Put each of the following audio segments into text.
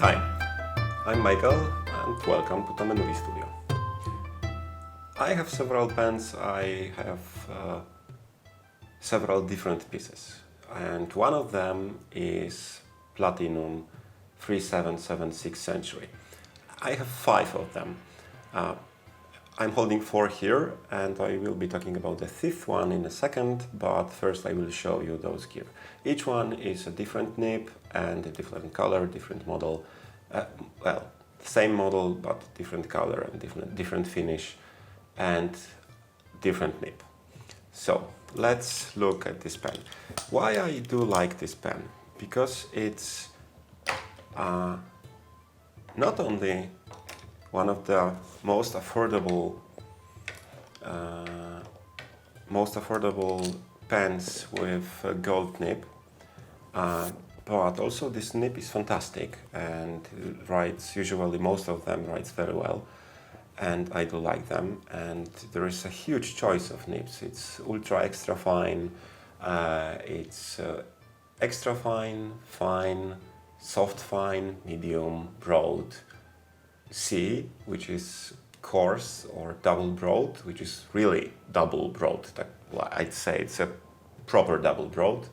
Hi, I'm Michael and welcome to Tamenuri studio. I have several pens, I have several different pieces, and one of them is Platinum 3776 Century. I have 5 of them. I'm holding 4 here and I will be talking about the 5th one in a second, but first I will show you those gear. Each one is a different nib and a different color, different model. Well, same model but different color and different finish and different nib. So let's look at this pen. Why I do like this pen? Because it's not only one of the most affordable pens with a gold nib, but also this nib is fantastic and writes, usually most of them writes very well, and I do like them. And there is a huge choice of nibs. It's ultra extra fine, it's extra fine, fine, soft fine, medium, broad, C, which is coarse, or double broad, which is really double broad. I'd say it's a proper double broad.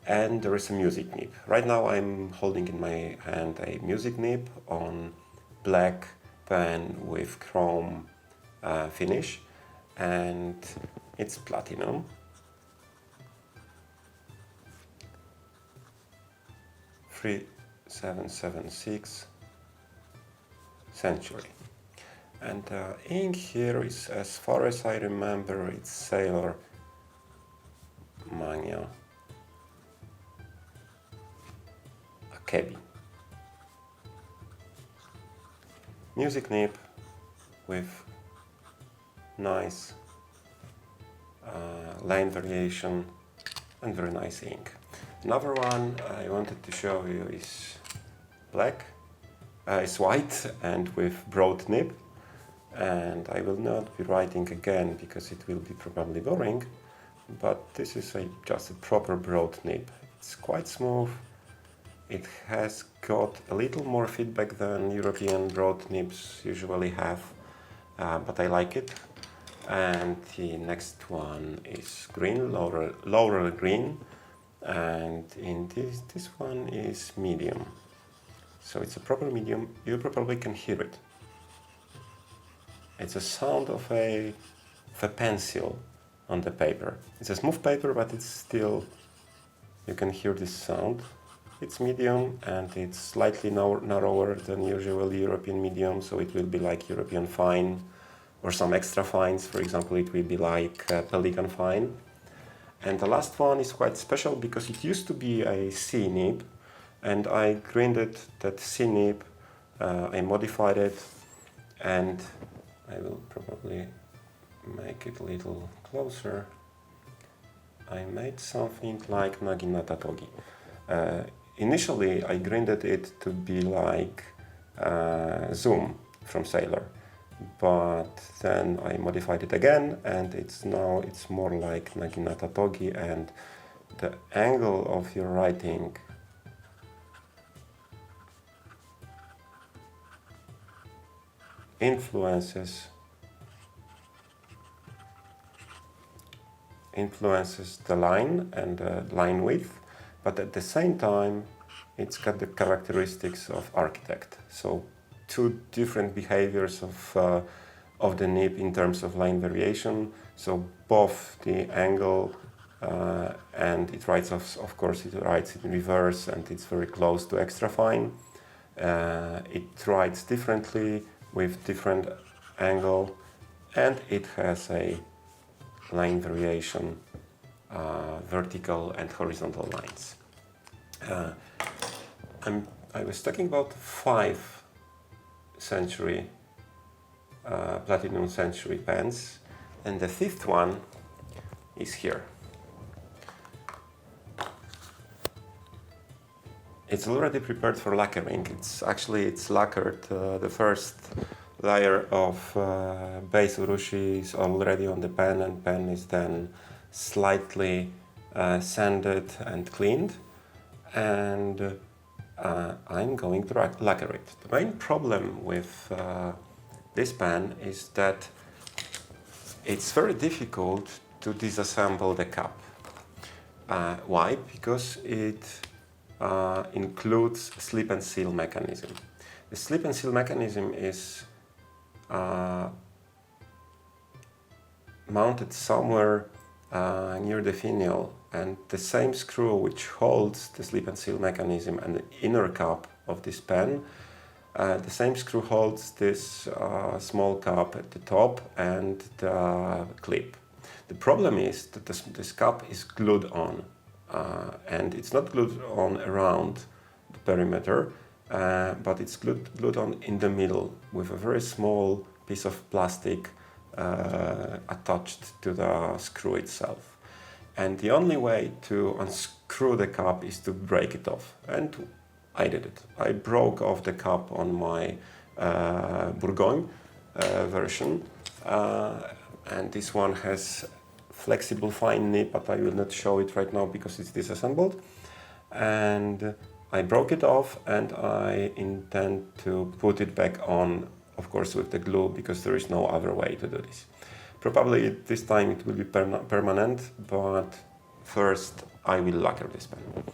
And there is a music nib. Right now I'm holding in my hand a music nib on black pen with chrome finish, and it's platinum. Three, 776 Century. And ink here is, as far as I remember, it's Sailor Mania Akebi. Music nib with nice line variation and very nice ink. Another one I wanted to show you is black. It's white and with broad nib, and I will not be writing again because it will be probably boring, but this is just a proper broad nib. It's quite smooth, it has got a little more feedback than European broad nibs usually have, but I like it. And the next one is green, Laurel green, and in this one is medium. So it's a proper medium, you probably can hear it. It's a sound of a pencil on the paper. It's a smooth paper, but it's still, you can hear this sound. It's medium and it's slightly narrower than usual European medium, so it will be like European fine or some extra fines. For example, it will be like Pelican fine. And the last one is quite special because it used to be a C nib, and I grinded that C nib, I modified it, and I will probably make it a little closer. I made something like naginata togi. Initially I grinded it to be like Zoom from Sailor, but then I modified it again, and it's more like naginata togi, and the angle of your writing influences the line and the line width, but at the same time it's got the characteristics of architect. So two different behaviors of the nib in terms of line variation. So both the angle and it writes, of course it writes in reverse, and it's very close to extra fine. It writes differently with different angle, and it has a line variation, vertical and horizontal lines. I was talking about 5 Century Platinum Century pens, and the 5th one is here. It's already prepared for lacquering. It's lacquered. The first layer of base urushi is already on the pen, and pen is then slightly sanded and cleaned. And I'm going to lacquer it. The main problem with this pen is that it's very difficult to disassemble the cup. Why? Because it includes slip and seal mechanism. The slip and seal mechanism is mounted somewhere near the finial, and the same screw which holds the slip and seal mechanism and the inner cup of this pen, the same screw holds this small cup at the top and the clip. The problem is that this cup is glued on, and it's not glued on around the perimeter, but it's glued on in the middle with a very small piece of plastic attached to the screw itself. And the only way to unscrew the cup is to break it off. And I did it. I broke off the cup on my Bourgogne version. And this one has flexible fine nib, but I will not show it right now because it's disassembled. And I broke it off, and I intend to put it back on, of course, with the glue, because there is no other way to do this. Probably this time it will be permanent, but first I will lacquer this pen.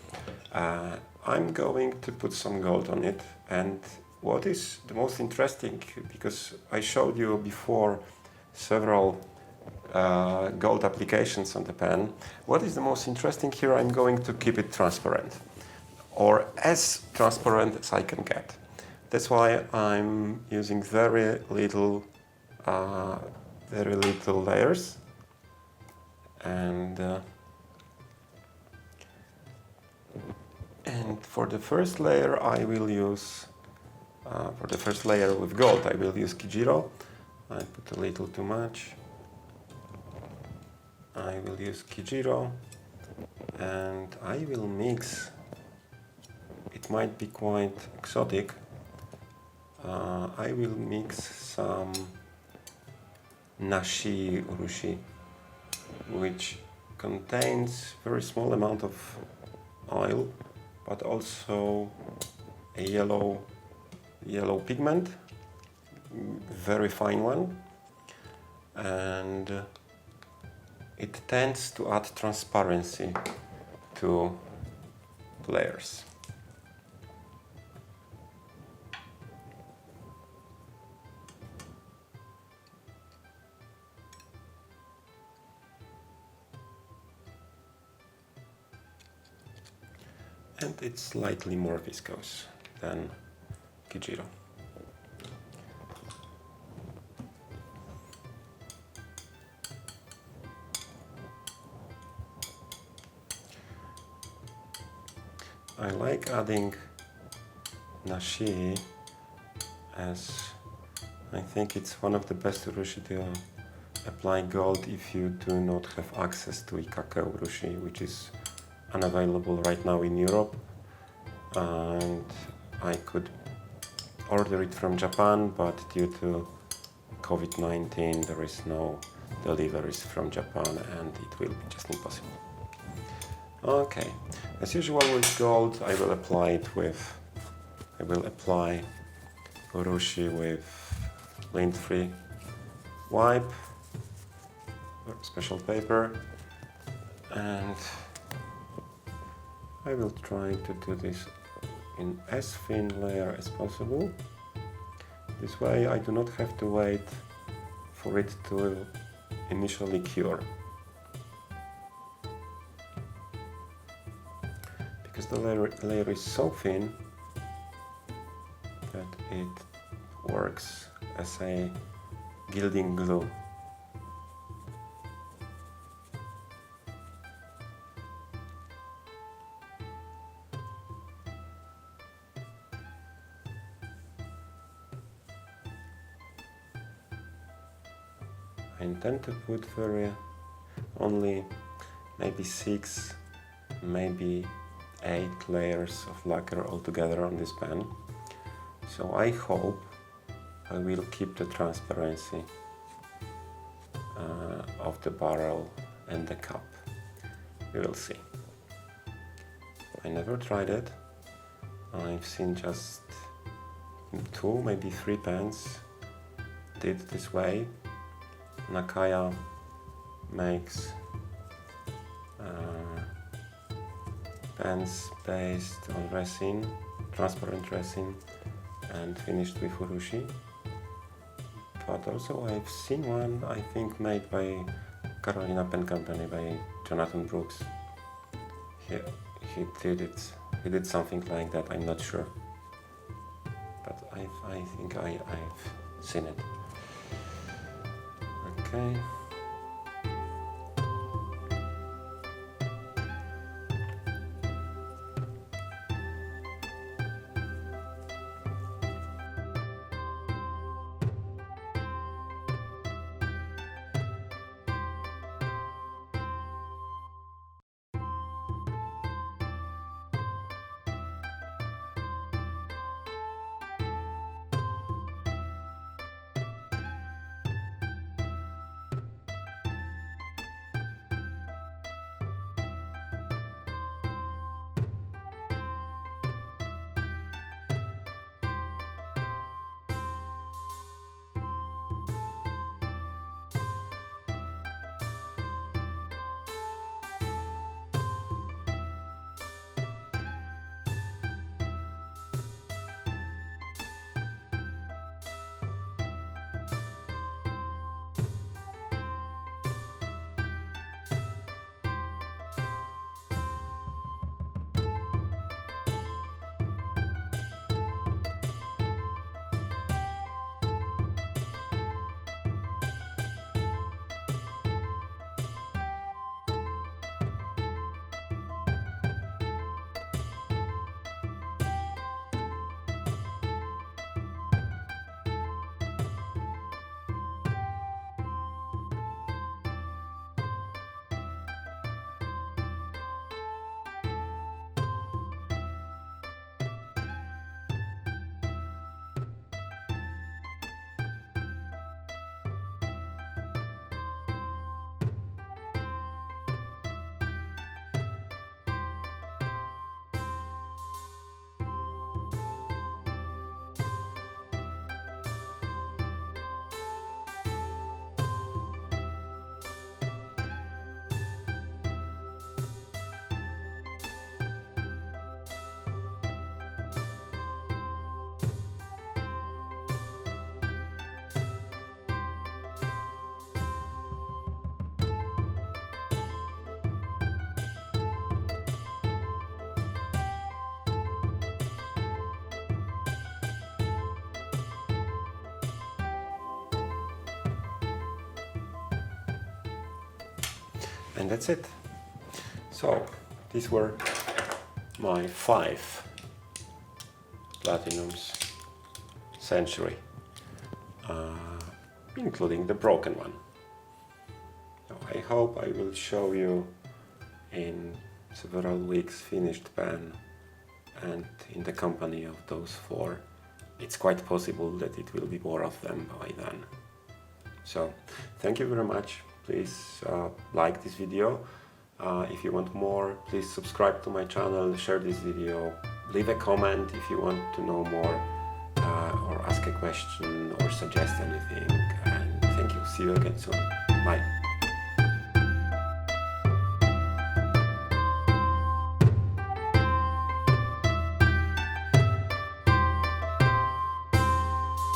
I'm going to put some gold on it, and what is the most interesting, because I showed you before several gold applications on the pen, what is the most interesting here? I'm going to keep it transparent, or as transparent as I can get. That's why I'm using very little layers, and for the first layer I will use, for the first layer with gold, I will use Kijiro. I put a little too much. I will use Kijiro, and I will mix. It might be quite exotic. I will mix some Nashiji-urushi, which contains very small amount of oil, but also a yellow pigment, very fine one, and it tends to add transparency to layers. And it's slightly more viscous than Kijiro. I like adding nashi, as I think it's one of the best urushi to apply gold if you do not have access to Kijiro-urushi, which is unavailable right now in Europe, and I could order it from Japan, but due to COVID-19 there is no deliveries from Japan, and it will be just impossible. Okay, as usual with gold, I will apply urushi with lint-free wipe or special paper, and I will try to do this in as thin layer as possible. This way I do not have to wait for it to initially cure. Because the layer is so thin that it works as a gilding glue. I intend to put only maybe 6, maybe 8 layers of lacquer altogether on this pen. So I hope I will keep the transparency of the barrel and the cup. We will see. I never tried it, I've seen just 2, maybe 3 pens did this way. Nakaya makes pens based on resin, transparent resin, and finished with urushi. But also I've seen one, I think, made by Carolina Pen Company by Jonathan Brooks. He did something like that, I'm not sure. But I think I've seen it. Okay. And that's it. So these were my 5 Platinums Century, including the broken one. Now, I hope I will show you in several weeks finished pen, and in the company of those 4 it's quite possible that it will be more of them by then. So thank you very much. Please like this video. If you want more, please subscribe to my channel, share this video, leave a comment if you want to know more, or ask a question or suggest anything. And thank you. See you again soon. Bye.